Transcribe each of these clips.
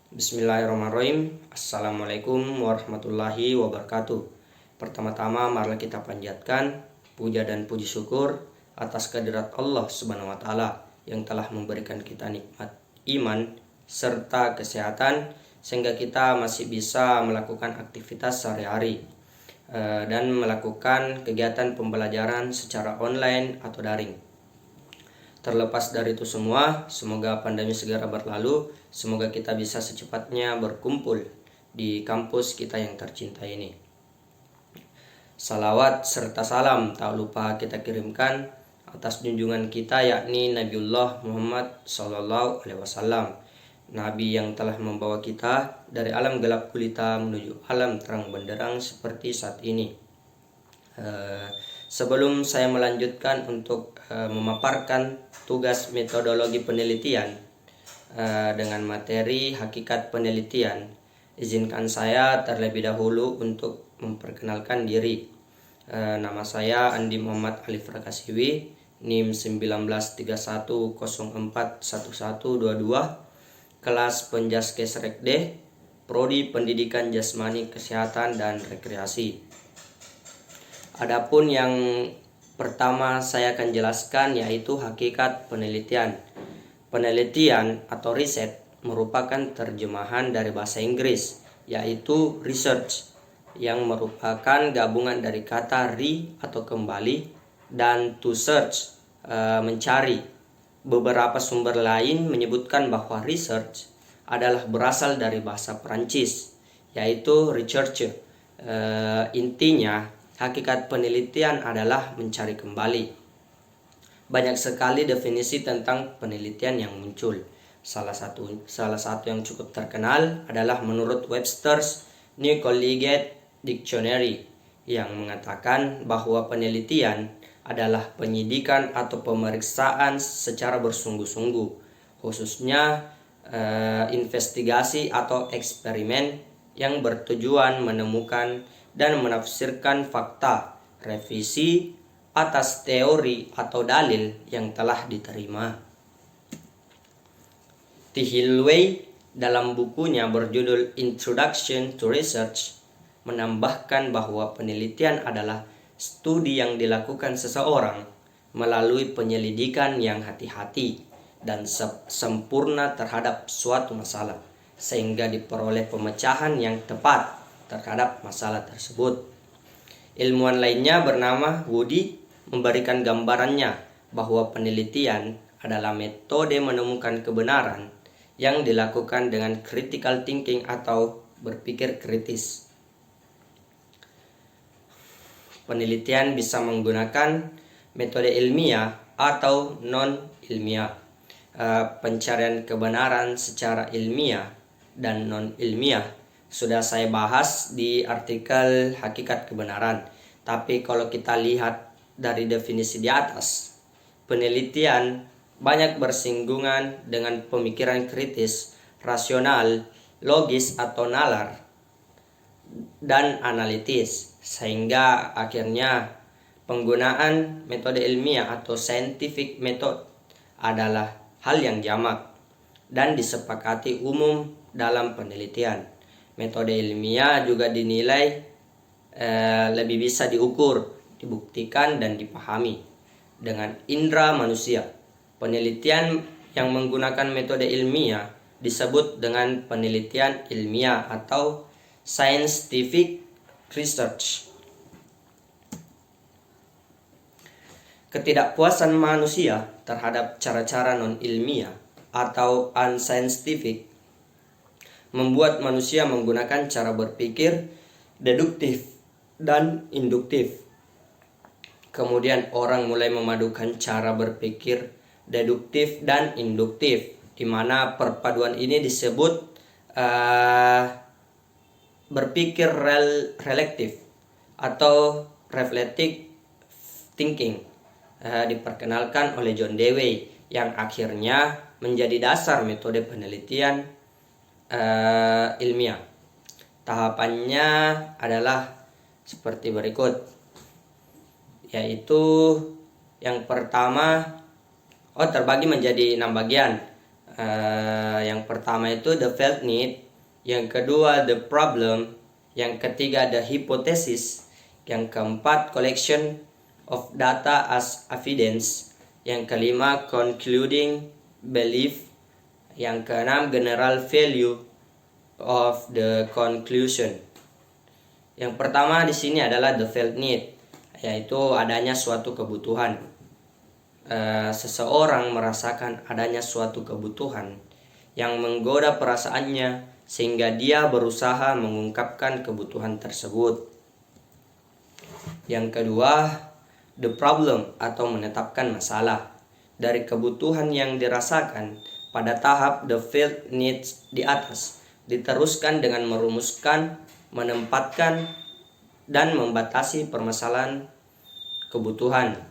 Bismillahirrahmanirrahim. Assalamualaikum warahmatullahi wabarakatuh. Pertama-tama marilah kita panjatkan puja dan puji syukur atas kehadirat Allah Subhanahu wa taala yang telah memberikan kita nikmat iman serta kesehatan sehingga kita masih bisa melakukan aktivitas sehari-hari dan melakukan kegiatan pembelajaran secara online atau daring. Terlepas dari itu semua, semoga pandemi segera berlalu. Semoga kita bisa secepatnya berkumpul di kampus kita yang tercinta ini. Salawat serta salam tak lupa kita kirimkan atas junjungan kita, yakni Nabiullah Muhammad SAW, Nabi yang telah membawa kita dari alam gelap gulita menuju alam terang benderang seperti saat ini. Sebelum saya melanjutkan untuk memaparkan tugas metodologi penelitian dengan materi hakikat penelitian, izinkan saya terlebih dahulu untuk memperkenalkan diri. Nama saya Andi Muhammad Alif Rakasiwi, NIM 1931041122, kelas Penjaskes Rekde, Prodi Pendidikan Jasmani Kesehatan dan Rekreasi. Adapun yang pertama saya akan jelaskan yaitu hakikat penelitian. Penelitian atau riset merupakan terjemahan dari bahasa Inggris yaitu research, yang merupakan gabungan dari kata re atau kembali dan to search, mencari. Beberapa sumber lain menyebutkan bahwa research adalah berasal dari bahasa Perancis yaitu recherche. Intinya hakikat penelitian adalah mencari kembali. Banyak sekali definisi tentang penelitian yang muncul. Salah satu yang cukup terkenal adalah menurut Webster's New Collegiate Dictionary yang mengatakan bahwa penelitian adalah penyidikan atau pemeriksaan secara bersungguh-sungguh, khususnya investigasi atau eksperimen yang bertujuan menemukan dan menafsirkan fakta, revisi atas teori atau dalil yang telah diterima. T. Hillway dalam bukunya berjudul Introduction to Research menambahkan bahwa penelitian adalah studi yang dilakukan seseorang melalui penyelidikan yang hati-hati dan sempurna terhadap suatu masalah sehingga diperoleh pemecahan yang tepat terhadap masalah tersebut. Ilmuwan lainnya bernama Woody memberikan gambarannya bahwa penelitian adalah metode menemukan kebenaran yang dilakukan dengan critical thinking atau berpikir kritis. Penelitian bisa menggunakan metode ilmiah atau non-ilmiah. Pencarian kebenaran secara ilmiah dan non-ilmiah sudah saya bahas di artikel Hakikat Kebenaran. Tapi kalau kita lihat dari definisi di atas, penelitian banyak bersinggungan dengan pemikiran kritis, rasional, logis atau nalar, dan analitis, sehingga akhirnya penggunaan metode ilmiah atau scientific method adalah hal yang jamak dan disepakati umum dalam penelitian. Metode ilmiah juga dinilai lebih bisa diukur, dibuktikan, dan dipahami dengan indera manusia. Penelitian yang menggunakan metode ilmiah disebut dengan penelitian ilmiah atau scientific research. Ketidakpuasan manusia terhadap cara-cara non-ilmiah atau unscientific membuat manusia menggunakan cara berpikir deduktif dan induktif. Kemudian orang mulai memadukan cara berpikir deduktif dan induktif, di mana perpaduan ini disebut berpikir relektif atau reflective thinking. Diperkenalkan oleh John Dewey yang akhirnya menjadi dasar metode penelitian ilmiah. Tahapannya adalah seperti berikut, yaitu yang pertama terbagi menjadi 6 bagian. Yang pertama itu the felt need, yang kedua the problem, yang ketiga the hypothesis, yang keempat collection of data as evidence, yang kelima concluding belief, yang keenam general value of the conclusion. Yang pertama di sini adalah the felt need, yaitu adanya suatu kebutuhan. Seseorang merasakan adanya suatu kebutuhan yang menggoda perasaannya sehingga dia berusaha mengungkapkan kebutuhan tersebut. Yang kedua, the problem atau menetapkan masalah. Dari kebutuhan yang dirasakan pada tahap the felt needs di atas, diteruskan dengan merumuskan, menempatkan, dan membatasi permasalahan kebutuhan.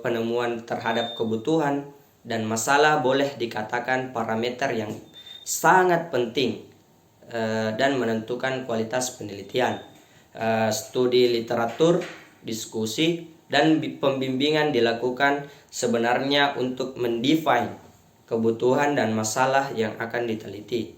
Penemuan terhadap kebutuhan dan masalah boleh dikatakan parameter yang sangat penting dan menentukan kualitas penelitian. Studi literatur, diskusi, dan pembimbingan dilakukan sebenarnya untuk mendefine kebutuhan dan masalah yang akan diteliti.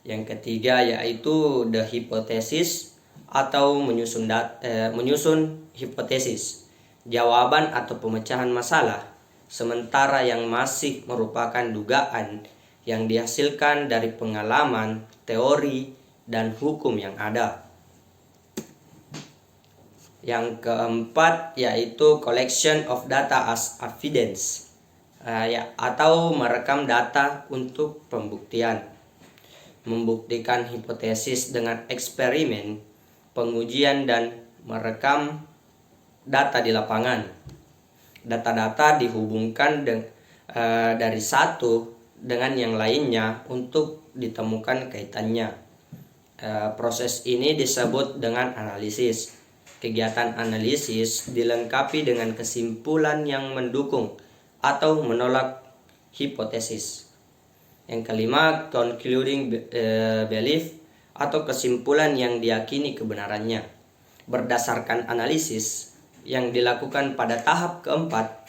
Yang ketiga yaitu the hypothesis atau menyusun hipotesis, jawaban atau pemecahan masalah, sementara yang masih merupakan dugaan yang dihasilkan dari pengalaman, teori, dan hukum yang ada. Yang keempat yaitu collection of data as evidence, atau merekam data untuk pembuktian. Membuktikan hipotesis dengan eksperimen, pengujian, dan merekam data di lapangan. Data-data dihubungkan dari satu dengan yang lainnya untuk ditemukan kaitannya. Proses ini disebut dengan analisis. Kegiatan analisis dilengkapi dengan kesimpulan yang mendukung atau menolak hipotesis. Yang kelima, concluding belief atau kesimpulan yang diyakini kebenarannya. Berdasarkan analisis yang dilakukan pada tahap keempat,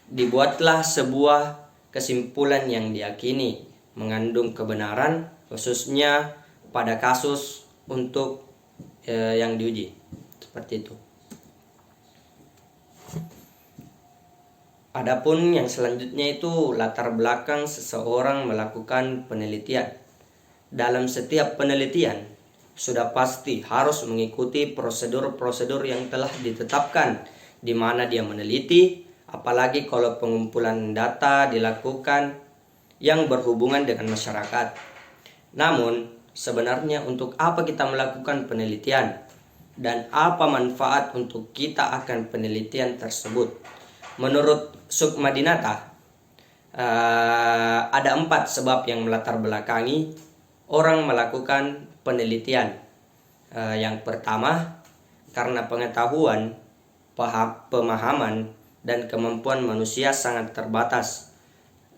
dibuatlah sebuah kesimpulan yang diyakini mengandung kebenaran, khususnya pada kasus untuk yang diuji. Seperti itu. Adapun yang selanjutnya itu latar belakang seseorang melakukan penelitian. Dalam setiap penelitian, sudah pasti harus mengikuti prosedur-prosedur yang telah ditetapkan di mana dia meneliti, apalagi kalau pengumpulan data dilakukan yang berhubungan dengan masyarakat. Namun, sebenarnya untuk apa kita melakukan penelitian dan apa manfaat untuk kita akan penelitian tersebut? Menurut Sukmadinata, ada 4 sebab yang melatar belakangi orang melakukan penelitian. Yang pertama, karena pengetahuan, pemahaman, dan kemampuan manusia sangat terbatas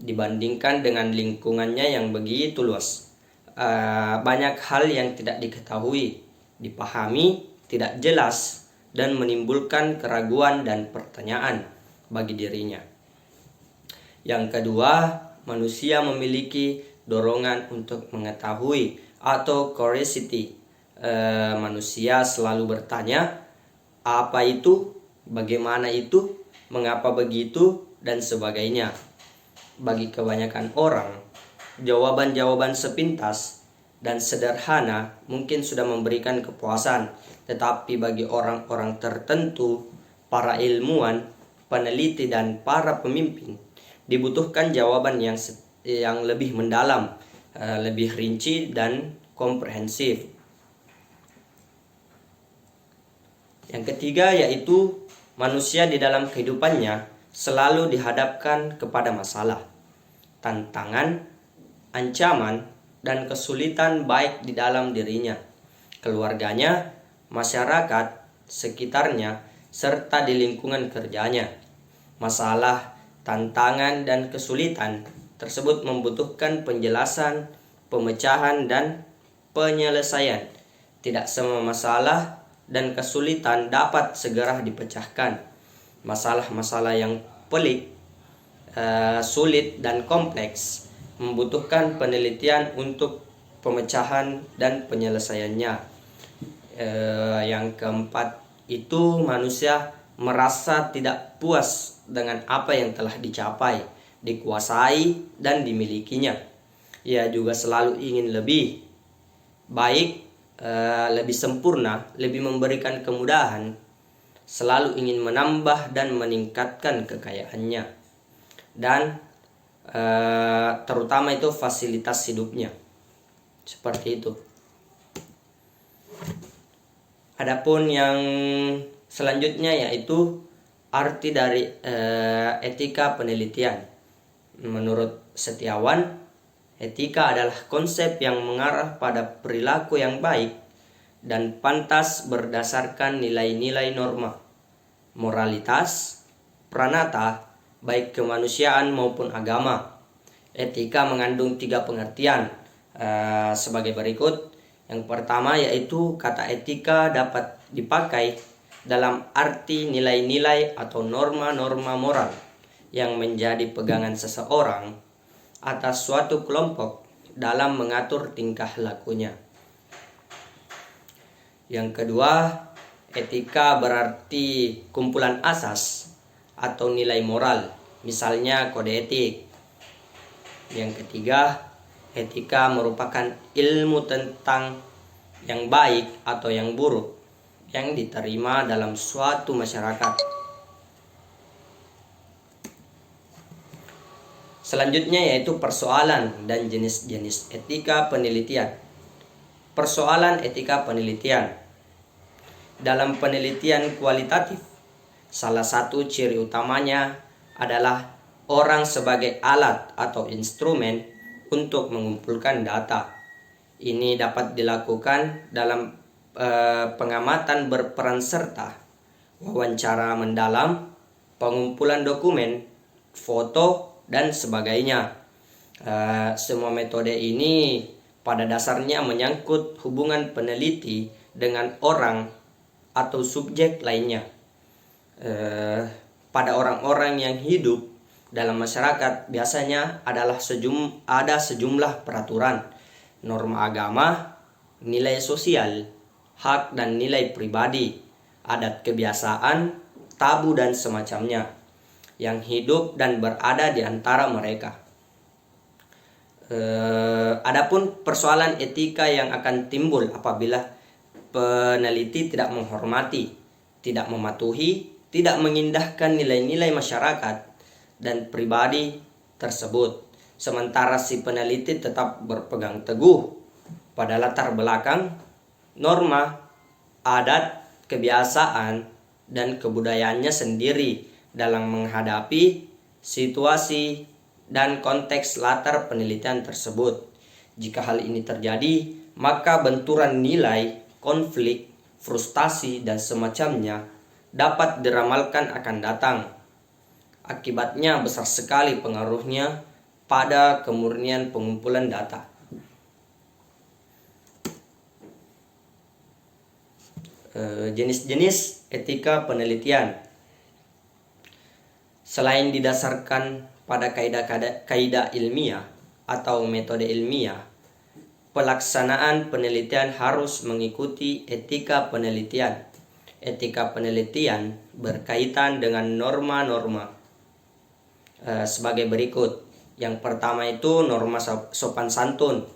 dibandingkan dengan lingkungannya yang begitu luas. Banyak hal yang tidak diketahui, dipahami, tidak jelas, dan menimbulkan keraguan dan pertanyaan bagi dirinya. Yang kedua, manusia memiliki dorongan untuk mengetahui atau curiosity. Manusia selalu bertanya, apa itu, bagaimana itu, mengapa begitu, dan sebagainya. Bagi kebanyakan orang, jawaban-jawaban sepintas dan sederhana mungkin sudah memberikan kepuasan, tetapi bagi orang-orang tertentu, para ilmuwan, peneliti, dan para pemimpin, dibutuhkan jawaban yang lebih mendalam, lebih rinci, dan komprehensif. Yang ketiga yaitu manusia di dalam kehidupannya selalu dihadapkan kepada masalah, tantangan, ancaman, dan kesulitan baik di dalam dirinya, keluarganya, masyarakat sekitarnya, serta di lingkungan kerjanya. Masalah, tantangan, dan kesulitan tersebut membutuhkan penjelasan, pemecahan, dan penyelesaian. Tidak semua masalah dan kesulitan dapat segera dipecahkan. Masalah-masalah yang pelik sulit dan kompleks, membutuhkan penelitian untuk pemecahan dan penyelesaiannya. Yang keempat itu manusia merasa tidak puas dengan apa yang telah dicapai, dikuasai, dan dimilikinya. Ia juga selalu ingin lebih baik, lebih sempurna, lebih memberikan kemudahan, selalu ingin menambah dan meningkatkan kekayaannya, dan terutama itu fasilitas hidupnya. Seperti itu. Adapun yang selanjutnya yaitu arti dari etika penelitian. Menurut Setiawan, etika adalah konsep yang mengarah pada perilaku yang baik dan pantas berdasarkan nilai-nilai norma, moralitas, pranata, baik kemanusiaan maupun agama. Etika mengandung 3 pengertian sebagai berikut. Yang pertama yaitu kata etika dapat dipakai dalam arti nilai-nilai atau norma-norma moral yang menjadi pegangan seseorang atas suatu kelompok dalam mengatur tingkah lakunya. Yang kedua, etika berarti kumpulan asas atau nilai moral, misalnya kode etik. Yang ketiga, etika merupakan ilmu tentang yang baik atau yang buruk yang diterima dalam suatu masyarakat. Selanjutnya yaitu persoalan dan jenis-jenis etika penelitian. Persoalan etika penelitian. Dalam penelitian kualitatif, salah satu ciri utamanya adalah orang sebagai alat atau instrumen untuk mengumpulkan data. Ini dapat dilakukan dalam pengamatan berperan serta, wawancara mendalam, pengumpulan dokumen, foto, dan sebagainya. Semua metode ini pada dasarnya menyangkut hubungan peneliti dengan orang atau subjek lainnya. Pada orang-orang yang hidup dalam masyarakat biasanya adalah ada sejumlah peraturan, norma agama, nilai sosial, hak dan nilai pribadi, adat kebiasaan, tabu dan semacamnya yang hidup dan berada di antara mereka. Adapun persoalan etika yang akan timbul apabila peneliti tidak menghormati, tidak mematuhi, tidak mengindahkan nilai-nilai masyarakat dan pribadi tersebut, sementara si peneliti tetap berpegang teguh pada latar belakang, norma, adat, kebiasaan, dan kebudayaannya sendiri dalam menghadapi situasi dan konteks latar penelitian tersebut. Jika hal ini terjadi, maka benturan nilai, konflik, frustasi, dan semacamnya dapat diramalkan akan datang. Akibatnya besar sekali pengaruhnya pada kemurnian pengumpulan data. Jenis-jenis etika penelitian. Selain didasarkan pada kaidah ilmiah atau metode ilmiah, pelaksanaan penelitian harus mengikuti etika penelitian. Etika penelitian berkaitan dengan norma-norma sebagai berikut. Yang pertama itu norma sopan santun.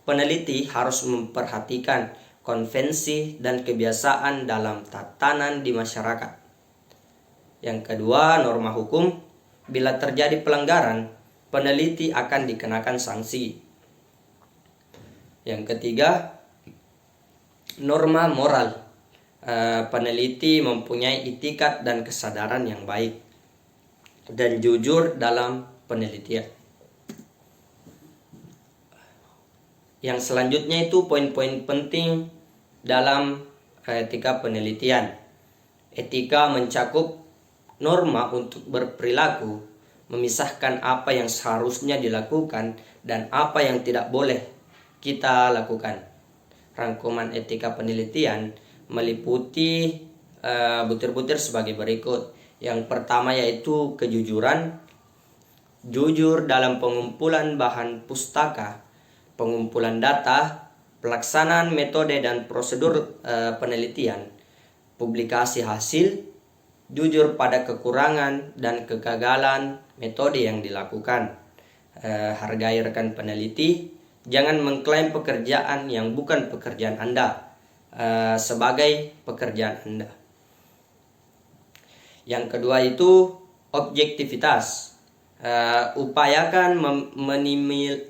Peneliti harus memperhatikan konvensi dan kebiasaan dalam tatanan di masyarakat. Yang kedua, norma hukum. Bila terjadi pelanggaran, peneliti akan dikenakan sanksi. Yang ketiga, norma moral. Peneliti mempunyai itikat dan kesadaran yang baik dan jujur dalam penelitian. Yang selanjutnya itu poin-poin penting dalam etika penelitian. Etika mencakup norma untuk berperilaku, memisahkan apa yang seharusnya dilakukan dan apa yang tidak boleh kita lakukan. Rangkuman etika penelitian meliputi butir-butir sebagai berikut. Yang pertama yaitu kejujuran, jujur dalam pengumpulan bahan pustaka, pengumpulan data, pelaksanaan metode dan prosedur penelitian, publikasi hasil, jujur pada kekurangan dan kegagalan metode yang dilakukan. Hargai rekan peneliti, jangan mengklaim pekerjaan yang bukan pekerjaan Anda sebagai pekerjaan Anda. Yang kedua itu objektivitas. Upayakan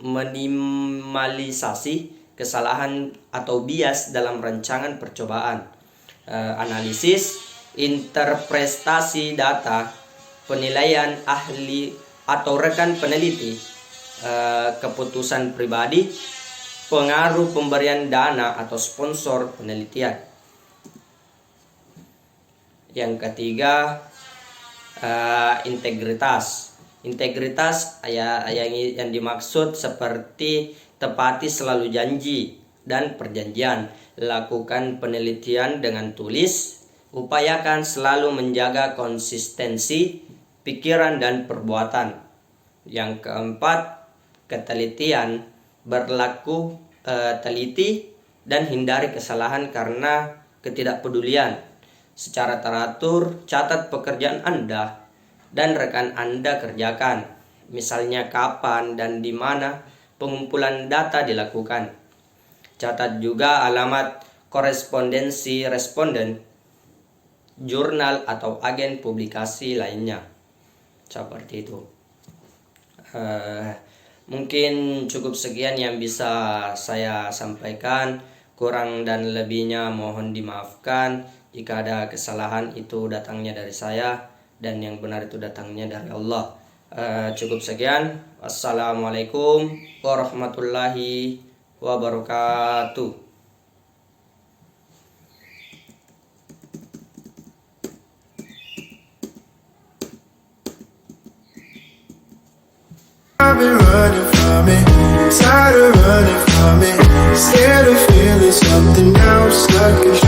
minimalisasi kesalahan atau bias dalam rancangan percobaan. Analisis, interpretasi data, penilaian ahli atau rekan peneliti, keputusan pribadi, pengaruh pemberian dana atau sponsor penelitian. Yang ketiga, integritas. Integritas yang dimaksud seperti tepati selalu janji dan perjanjian, lakukan penelitian dengan tulis, upayakan selalu menjaga konsistensi pikiran dan perbuatan. Yang keempat, ketelitian, berlaku teliti dan hindari kesalahan karena ketidakpedulian. Secara teratur, catat pekerjaan Anda dan rekan Anda kerjakan, misalnya kapan dan di mana pengumpulan data dilakukan. Catat juga alamat korespondensi responden, jurnal atau agen publikasi lainnya. Seperti itu. Mungkin cukup sekian yang bisa saya sampaikan. Kurang dan lebihnya mohon dimaafkan. Jika ada kesalahan itu datangnya dari saya dan yang benar itu datangnya dari Allah. Cukup sekian. Wassalamualaikum warahmatullahi wabarakatuh. I've been running from it, tired of running from it, scared of feeling something now, stuck in